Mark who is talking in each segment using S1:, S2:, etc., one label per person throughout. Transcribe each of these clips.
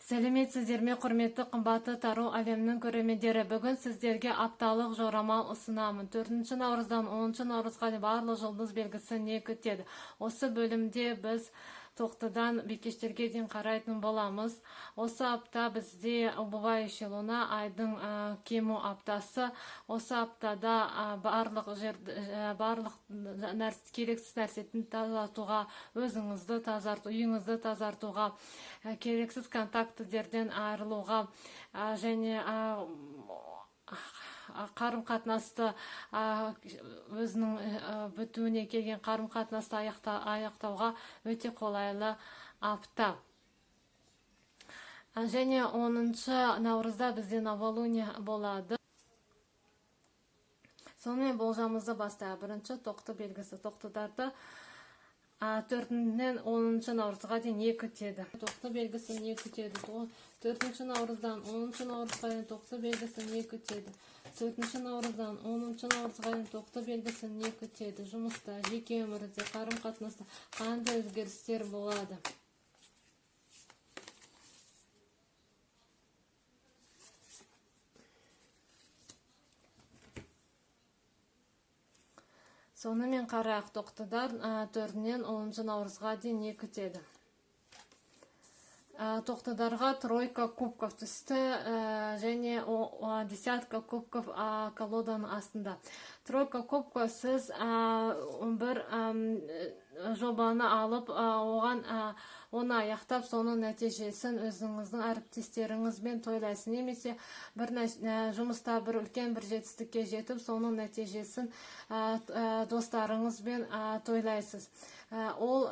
S1: Сәлеметсіздер ме, құрметті қымбатты тару әлемнің көрермендері. Бүгін сіздерге апталық жорамал ұсынамын. 4 наурыздан 10 наурызға барлық жұлдыз белгісі не күтеді? Осы бөлімде біз тоқтыдан бикештерге дейін қарайтын боламыз. Осы апта бізде убывающая луна, айдың кему аптасы. Осы аптада барлық керексіз нәрсетін тазартуға, өзіңізді тазарту, үйіңізді тазартуға, керексіз контактілерден айырылуға және қарым-қатынасты өзінің бітуіне келген қарым-қатынасты аяқтауға өте қолайлы апта. Және 10 наурызда бізде новолуние болады. Сонымен болжамымызды бастайық. Бірінші тоқты белгісі. Тоқтыдарды 4-нен 10 наурызға дейін не күтеді? Тоқты белгісі не күтеді? 4 наурыздан 10 наурызға дейін тоқты белгісі не күтеді? 4 наурыздан 10 наурызға дейін тоқты белгісі не күтеді? Жұмыста, жеке өмірде, қарым-қатынаста қандай өзгерістер болады? Сонымен қарайық. Тоқтыдар 4-нен 10 наурызға дейін не күтеді? Тоқтыдарға тройка кубков түсті және десятка кубков колоданың астында. Тройка кубков сіз бір жобаны алып, оны аяқтап, соның нәтижесін өзіңіздің әріптестеріңізбен тойлайсыз. Немесе бір жұмыста бір үлкен бір жетістікке жетіп, соның нәтижесін достарыңызбен тойлайсыз. Ол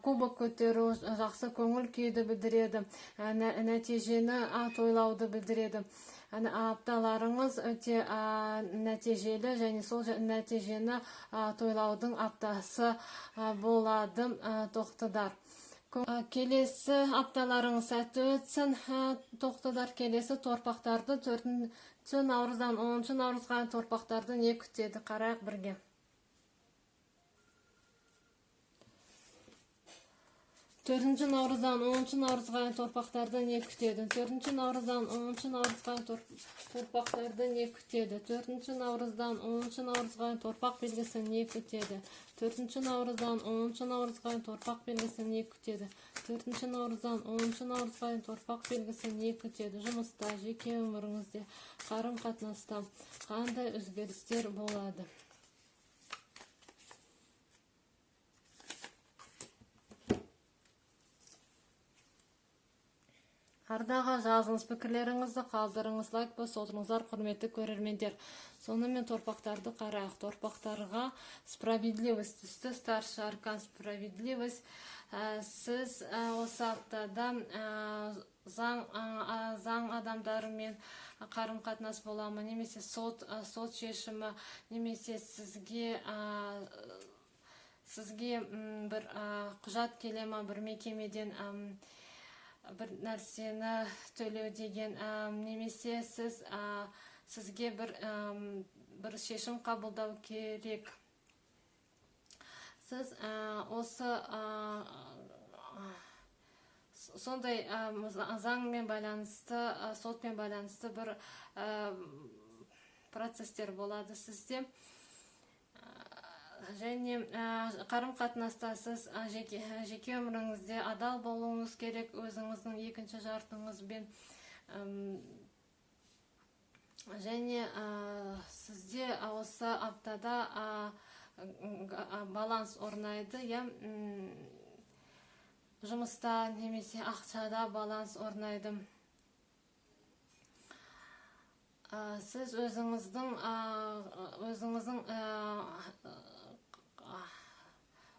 S1: кубок көтеру жақсы көңіл күйді білдіреді, нәтижені тойлауды білдіреді. Апталарыңыз өте нәтижелі және сол нәтижені тойлаудың аптасы болады, тоқтыдар. Келесі апталарыңыз сәтті өтсін, тоқтыдар. Келесі торпақтарды 4 наурыздан 10 наурызға торпақтарды не күтеді? Қарайық бірге. 4 наурыздан 10 наурызға торпақтарды не күтеді? 4 наурыздан 10 наурызға торпақтарды не күтеді? 4 наурыздан 10 наурызға торпақ белгісі не күтеді? 4 наурыздан 10 наурызға торпақ белгісі не күтеді? 4 наурыздан 10 наурызға торпақ белгісі не күтеді? Жұмыста, жеке өміріңізде, қарым-қатынаста қандай өзгерістер болады? Ардаға жазыңыз, пікірлеріңізді қалдырыңыз, лайк басыңыздар, құрметті көрермендер. Сонымен торпақтарды қарайық. Торпақтарға справедливость түсті, старший аркан справедливость. Сіз осы аптада заң адамдарымен қарым-қатынас боламы, немесе сот шешімі, немесе сізге бір құжат келемі, бір мекемеден бір нәрсені төлеу деген, немесе сізге бір шешім қабылдау керек. Сіз осы сондай заңмен байланысты, сотпен байланысты бір процестер болады сізде. Және қарым-қатынаста сіз жеке өміріңізде адал болуыңыз керек өзіңіздің екінші жартыңызбен. Және сізде осы аптада баланс орнайды, жұмыста немесе ақшада баланс орнайды. Сіз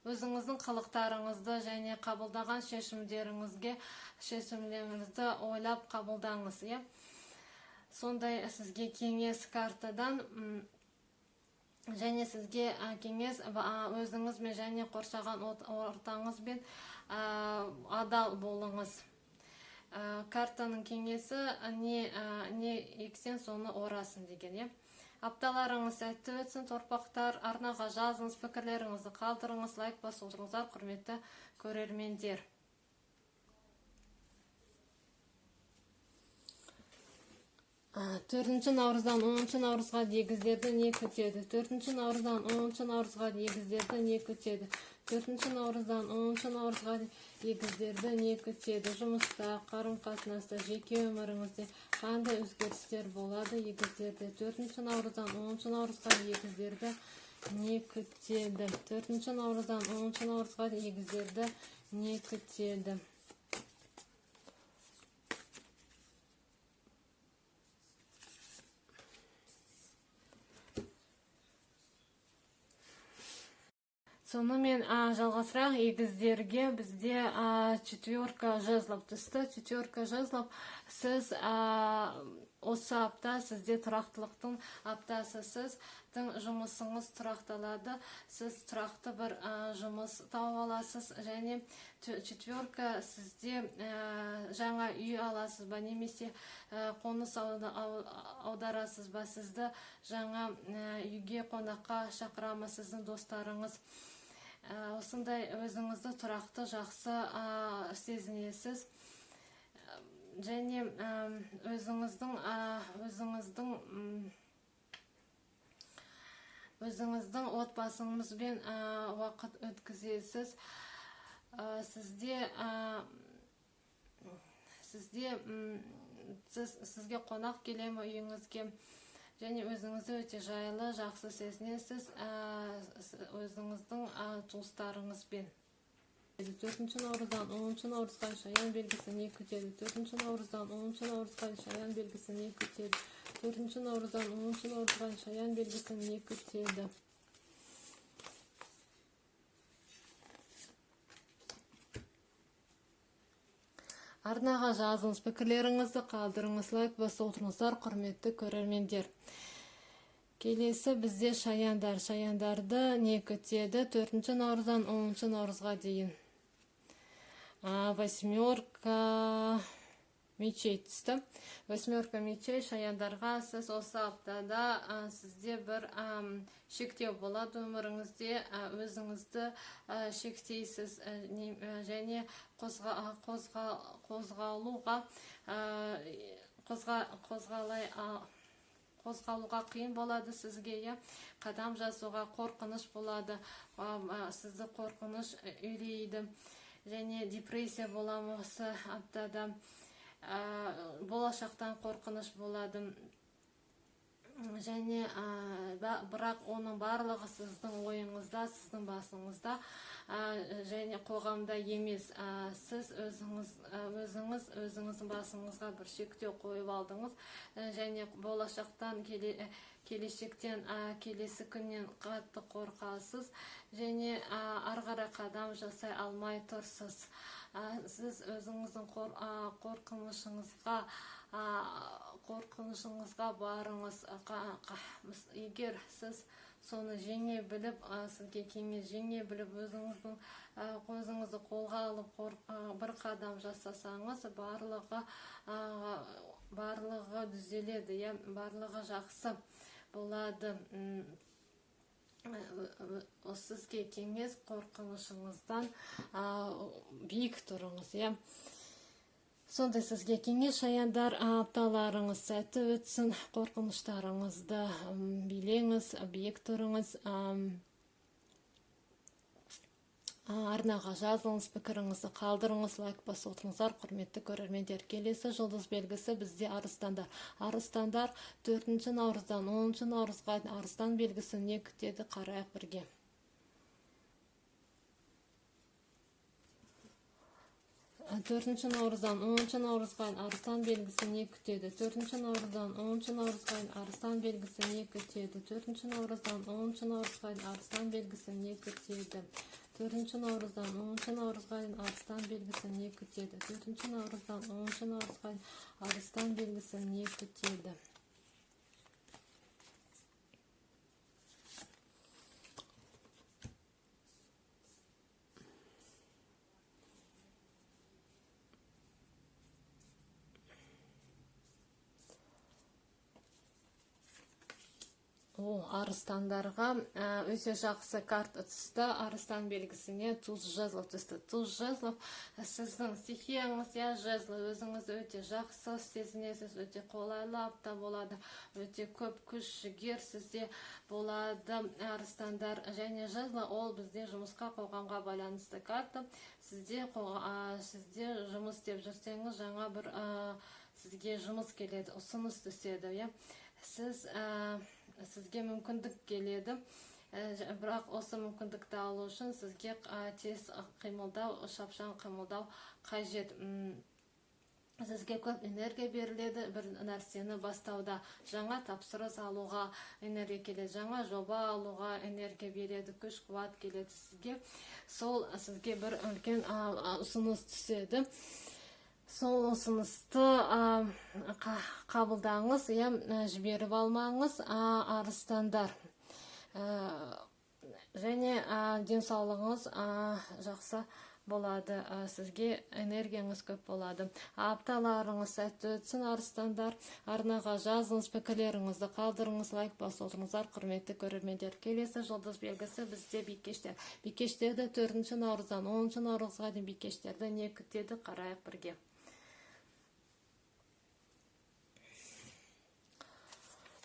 S1: өзіңіздің қылықтарыңызды және қабылдаған шешімдеріңізді ойлап қабылдаңыз. Сондай сізге кеңес картадан, және сізге кеңес өзіңізбен және қоршаған ортаңызбен адал болыңыз. Картаның кеңесі не ексен соны орасын деген. Апталарыңыз сәтті өтсін, торпақтар. Арнаға жазыңыз, пікірлеріңізді қалдырыңыз, лайк басыңыздар, құрметті көрермендер. 4 наурыздан 10 наурызға егіздерді не күтеді? 4 наурыздан 10 наурызға егіздерді не күтеді? 4 наурыздан 10 наурызға егіздерді не күтеді? Жұмыста, қарым-қатынаста, жеке өміріңізде қандай өзгерістер болады егіздерде? 4 наурыздан 10 наурызға егіздерді не күтеді? 4 наурыздан 10 наурызға егіздерді не күтеді? Сонымен жалғасырақ егіздерге бізде 4 жезлов түсті. 4 жезлов, сіз осы апта сізде тұрақтылықтың аптасы, сіздің жұмысыңыз тұрақталады, сіз тұрақты бір жұмыс тауып аласыз, және 4 сізде жаңа үй аласыз ба, немесе қоныс аударасыз ба, сізді жаңа үйге қонаққа шақырамыз сіздің достарыңыз. Осындай өзіңізді тұрақты жақсы сезінесіз, және өзіңіздің отбасыңызбен уақыт өткізесіз. Сізге қонақ келемі үйіңізге, және өзіңізді өте жайлы, жақсы сезінесіз өзіңіздің туыстарыңызбен. 4 наурыздан 10 наурызға шаян белгісі не күтеді? 4 наурыздан 10 наурызға шаян белгісі не күтеді? 4 наурыздан 10 наурызға шаян белгісі не күтеді? Арнаға жазыңыз, пікірлеріңізді қалдырыңыз, лайк басып отырыңыздар, құрметті көрермендер. Келесі бізде шаяндар. Шаяндарды не күтеді? 4 наурыздан 10 наурызға дейін. 8 мечей түсті. 8 мечей шаяндарға. Сіз осы аптада сізде бір шектеу болады өміріңізде, өзіңізді шектейсіз, және қозғалуға қиын болады сізге, қадам жасауға қорқыныш болады, сізді қорқыныш үйлейді, және депрессия болады осы аптада, болашақтан қорқыныш болады, және бірақ оның барлығы сіздің ойыңызда, сіздің басыңызда, және қоғамда емес. Сіз өзіңіздің басыңызға бір шектеу қойып алдыңыз, және болашақтан, келешектен, келесі күннен қатты қорқасыз, және арғара қадам жасай алмай тұрсыз. Сіз өзіңіздің қорқынышыңызға барыңыз. Егер сіз соны жеңе біліп, сізге кеңес жеңе біліп, өзіңізді қолға алып бір қадам жасасаңыз, барлығы түзеледі, барлығы жақсы болады. Сізге кеңес, қорқынышыңыздан биік тұрыңыз. Сондай сізге кеңес, шаяндар, апталарыңыз сәтті өтсін, қорқыныштарыңызды билеңіз, биік тұрыңыз. Арнаға жазыңыз, пікіріңізді қалдырыңыз, лайк басып отырыңыздар, құрметті көрермендер. Келесі жұлдыз белгісі бізде арыстандар. Арыстандар 4 наурыздан 10 наурызға арыстан белгісі не күтеді? Қарайық бірге. 4 наурыздан 10 наурызға арыстан белгісі не күтеді? 4 наурыздан 10 наурызға арыстан белгісі не күтеді? 4 наурыздан 10 наурызға арыстан белгісі не күтеді? 4 наурыздан 10 наурызға арыстан белгісі не күтеді? 4 наурыздан 10 наурызға арыстан белгісі не күтеді? арыстандарға өте жақсы карта түсті. Арыстан белгісіне туз жезлов түсті. Туз жезлов сіздің стихияңыз, жезлы өзіңіз өте жақсы сезінесіз, өте қолайлы апта болады, өте көп күш жігер сізде болады, арыстандар. Және жезлы ол бізде жұмысқа, қоғамға байланысты карта. Сізде жұмыс деп жүрсеңіз, жаңа бір сізге жұмыс келеді, ұсыныс түседі, сізге мүмкіндік келеді, бірақ осы мүмкіндікті алу үшін сізге тез қимылдау, шапшаң қимылдау қажет. Сізге көп энергия беріледі, бір нәрсені бастауда. Жаңа тапсырыс алуға энергия келеді, жаңа жоба алуға энергия береді, күш қуат келеді сізге. Сол сізге бір үлкен ұсыныс түседі. Сол ұсынысты қабылдаңыз, жіберіп алмаңыз, арыстандар. Және денсаулығыңыз жақсы болады, сізге энергияңыз көп болады. Апталарыңыз сәтті өтсін, арыстандар. Арнаға жазыңыз, пікірлеріңізді қалдырыңыз, лайк басыңыздар, құрметті көрермендер. Келесі жұлдыз белгісі бізде бикештер. Бикештерді 4 наурыздан 10 наурызға дейін бикештерді не күтеді, қарайық бірге.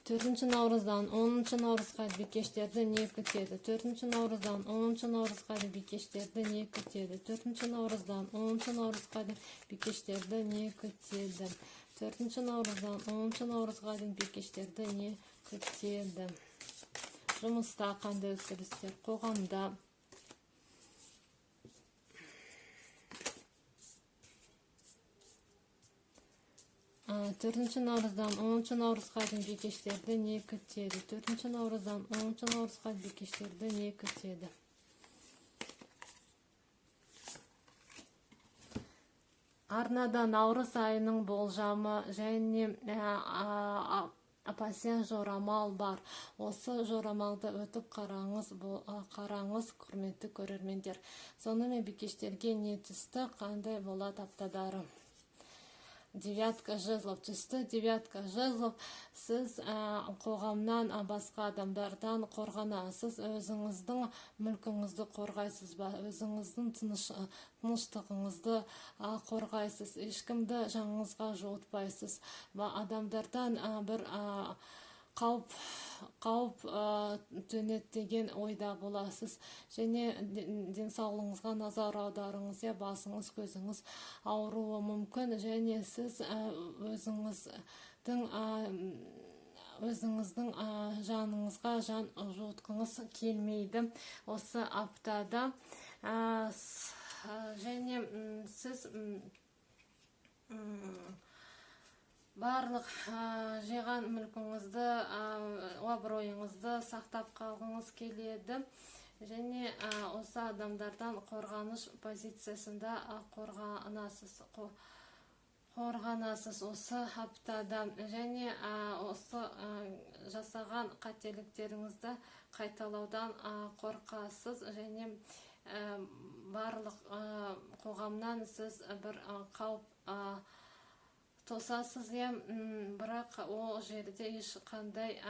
S1: 4 наурыздан 10 наурызға бикештерді не күтеді? 4 наурыздан 10 наурызға бикештерді не күтеді? 4 наурыздан 10 наурызға бикештерді не күтеді? 4 наурыздан 10 наурызға бикештерді не күтеді? Жұмыста қандай өзгерістер, қоғамда? 4 наурыздан 10 наурызға бикештерді не күтеді? 4 наурыздан 10 наурызға бикештерді не күтеді? Арнада наурыз айының болжамы және пассия жорамал бар. Осы жорамалды өтіп қараңыз, құрметті көрермендер. Сонымен бикештерге не түсті, қандай болады аптадары? 9 жезлов түсті. 9 жезлов, сіз қоғамнан, басқа адамдардан қорғанасыз, өзіңіздің мүлкіңізді қорғайсыз ба, өзіңіздің тыныштығыңызды қорғайсыз, ешкімді жаныңызға жуытпайсыз ба, адамдардан бір қауіп төнеді деген ойда боласыз. Және денсаулығыңызға назар аударыңыз, басыңыз, көзіңіз ауруы мүмкін, және сіз өзіңіздің жаныңызға жан жуытқыңыз келмейді осы аптада. Және сіз барлық жиған мүлкіңізді, абыройыңызды сақтап қалғыңыз келеді. Және осы адамдардан қорғаныш позициясында қорғанасыз осы аптада. Және осы жасаған қателіктеріңізді қайталаудан қорқасыз. Және барлық қоғамнан сіз бір қауіп тосасыз, бірақ ол жерде ешқандай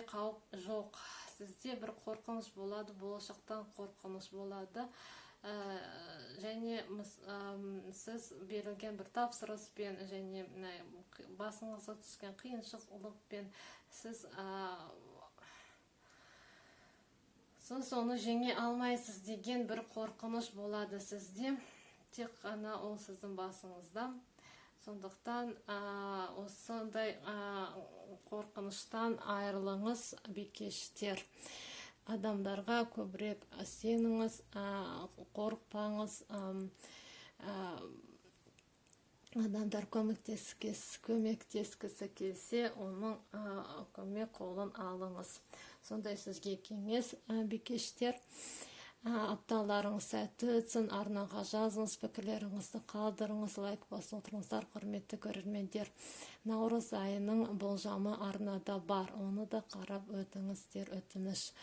S1: қауіп жоқ. Сізде бір қорқыныш болады, болашақтан қорқыныш болады. Және сіз берілген бір тапсырыспен және басыңызға түскен қиыншылықпен сіз соны жеңе алмайсыз деген бір қорқыныш болады сізде. Тек қана ол сіздің басыңызда. Сондықтан осындай қорқыныштан айырылыңыз, бикештер. Адамдарға көбірек сеніңіз, қорықпаңыз. Адамдар көмектескісі келсе, оның көмек қолын алыңыз. Сондай сізге кеңес, бикештер. Апталарыңыз сәтті өтсін, арнаға жазыңыз, пікірлеріңізді қалдырыңыз, лайк басып отырыңыздар, құрметті көрермендер. Наурыз айының болжамы арнада бар, оны да қарап өтіңіздер, өтініш.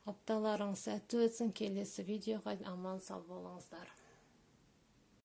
S1: Апталарыңыз сәтті өтсін, келесі видеоға аман сау болыңыздар.